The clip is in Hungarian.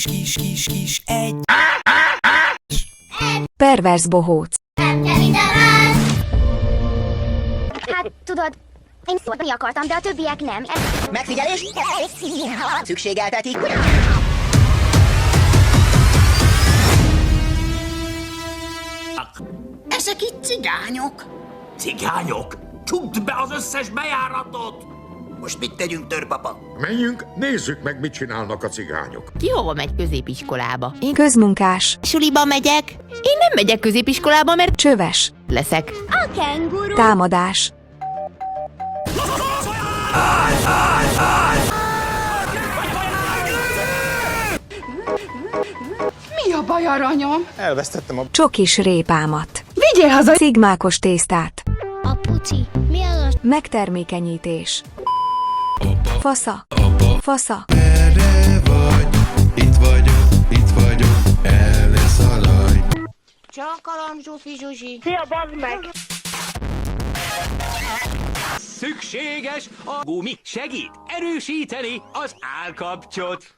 kis egy. Pervers bohóc. Hát, tudod, én szólni akartam, de a többiek nem. Megfigyelés? Szükségeltetik. Ezek itt cigányok. Cigányok? Csukd be az összes bejáratot! Most mit tegyünk, törpapa? Menjünk, nézzük meg, mit csinálnak a cigányok. Ki hova megy középiskolába? Én Közmunkás. suliba megyek. Én nem megyek középiskolába, mert Csöves. leszek. A kenguru. Támadás. Mi a baj, aranyom? Csokis répámat. Vigyél haza! Szigmákos tésztát. A puci. Mi az a... Megtermékenyítés. Fasza. Fasza. Itt vagyok, el ne szaladj. Csókolom, Zsufi Zsuzsi. Szükséges a gumi. Segít erősíteni az állkapcsot.